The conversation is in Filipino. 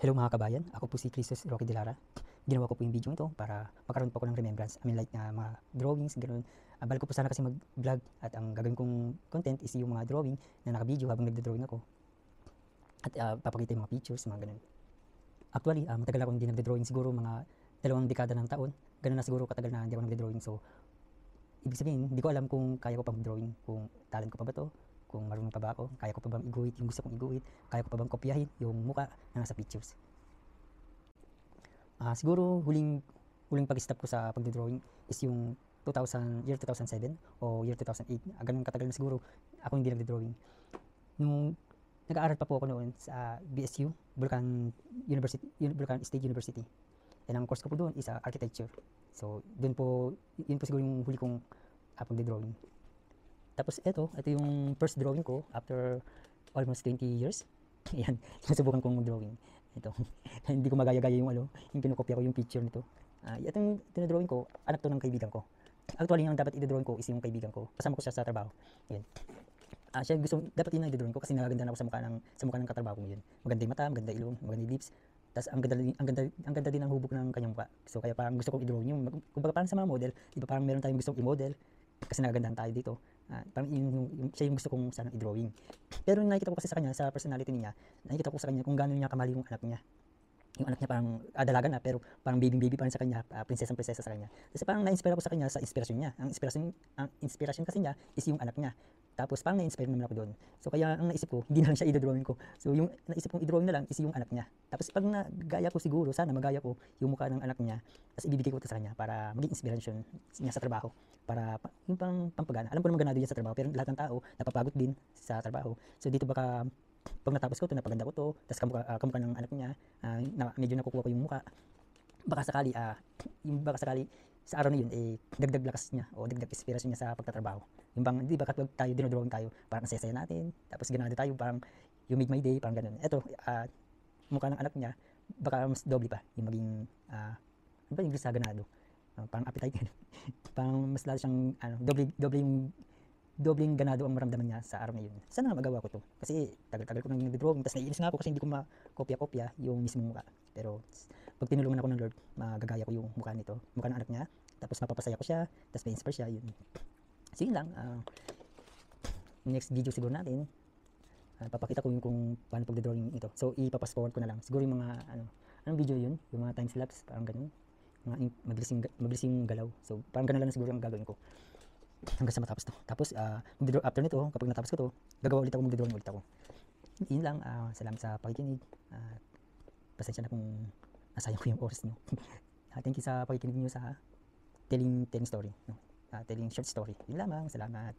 Hello mga kabayan, ako po si Christos Roque de Lara. Ginawa ko po yung video ito para magkaroon po ako ng remembrance. I mean like mga drawings, ganoon. Balik ko po sana kasi mag-vlog at ang gagawin kong content is yung mga drawing na naka-video habang nagda-drawing ako. At papakita yung mga pictures, mga ganun. Actually, matagal ako hindi nagda-drawing, siguro mga 2 dekada ng taon. Ganun na siguro katagal na hindi ako nagda-drawing. So, ibig sabihin, hindi ko alam kung kaya ko pa mag-drawing, kung talent ko pa ba to, kung marunong pa ba ako, kaya ko pa bang iguhit yung gusto kong iguhit, kaya ko pa bang kopyahin yung muka na nasa pictures. Siguro huling pag-stop ko sa pagdodrawing is yung year 2007 o year 2008. Ganun katagal na siguro ako hindi nagdodrawing. Nung nag-aaral pa po ako noon sa BSU, Bulacan State University. And ang course ko po doon is architecture. So, yun po siguro yung huli kong pagdodrawing. Tapos ito yung first drawing ko after almost 20 years. Ayan, sinusubukan kong mag-drawing. Ito, hindi ko magaya-gaya yung kinokopya ko yung picture nito. Itong tinodrawing ko, anak to ng kaibigan ko. Actually, yung dapat i-drawing ko is yung kaibigan ko. Kasama ko siya sa trabaho. Ayan. Siya dapat yun ang i-drawing ko kasi nagaganda na ako sa mukha ng katrabaho ko yun. Maganda yung mata, maganda ilong, maganda yung lips. Tapos ang ganda din ang hubog ng kanyang mukha. So kaya parang gusto kong i-drawing yung, kumbaga parang sa mga model, di ba parang meron tayong gustong i-model kasi nagagandahan tayo dito. Parang siya yung gusto kong sanang i-drawing. Pero nakikita ko kasi sa kanya, sa personality niya, nakikita ko sa kanya kung gaano niya kamali yung anak niya. Yung anak niya parang dalaga na, pero parang baby pa rin sa kanya, prinsesa sa kanya. Kasi parang na-inspire ako sa kanya sa inspirasyon niya. Ang inspirasyon kasi niya is yung anak niya. Tapos parang na-inspire naman ako doon. So kaya ang naisip ko, hindi na lang siya i-drawing ko. So yung naisip kong i-drawing na lang is yung anak niya. Tapos pag nagaya ko siguro, sana magaya ko yung mukha ng anak niya, tapos ibibigay ko ito sa kanya para maging inspiration niya sa trabaho. Para yung pampagana. Alam ko naman ganado yan sa trabaho, pero lahat ng tao napapagod din sa trabaho. So dito baka pag natapos ko ito, napaganda ko to, tapos kamukha ng anak niya, medyo nakukuha ko yung mukha. Baka sakali sa araw na yun, dagdag lakas niya o dagdag inspirasyon niya sa pagtatrabaho. Yung bang, di ba kapag tayo dinodrawing tayo, parang nasasaya natin, tapos ganado tayo, parang you make my day, parang ganun. Ito, mukha ng anak niya, baka mas doble pa, yung maging, ano ba yung sa ganado? Parang appetite, parang mas lalo siyang, dobleng ganado ang maramdaman niya sa araw na yun. Sana magawa ko to. Kasi tagal-tagal ko nang nag-drawing, tapos naiinis nga ako kasi hindi ko makopya-kopya yung mismong mukha. Pero pag tinulungan ako ng Lord, magagaya ko yung mukha nito, mukha ng anak niya, tapos mapapasaya ko siya, tapos may-inspire siya, yun. So yun lang, next video siguro natin, papakita ko yung kung paano pag-drawing ito. So ipapass forward ko na lang. Siguro yung mga, anong video yun? Yung mga time-lapse, parang ganun. Mga mabilising galaw. So parang ganun lang siguro yung gagawin ko hanggang sa matapos to. Tapos after nito, kapag natapos ko to, gagawa ulit ako, magdodrawing ulit ako. Yun lang, salamat sa pakikinig. Pasensya na kung nasayang ko yung oras nyo. Thank you sa pakikinig nyo sa telling story, no? Telling short story. Yun lamang, salamat.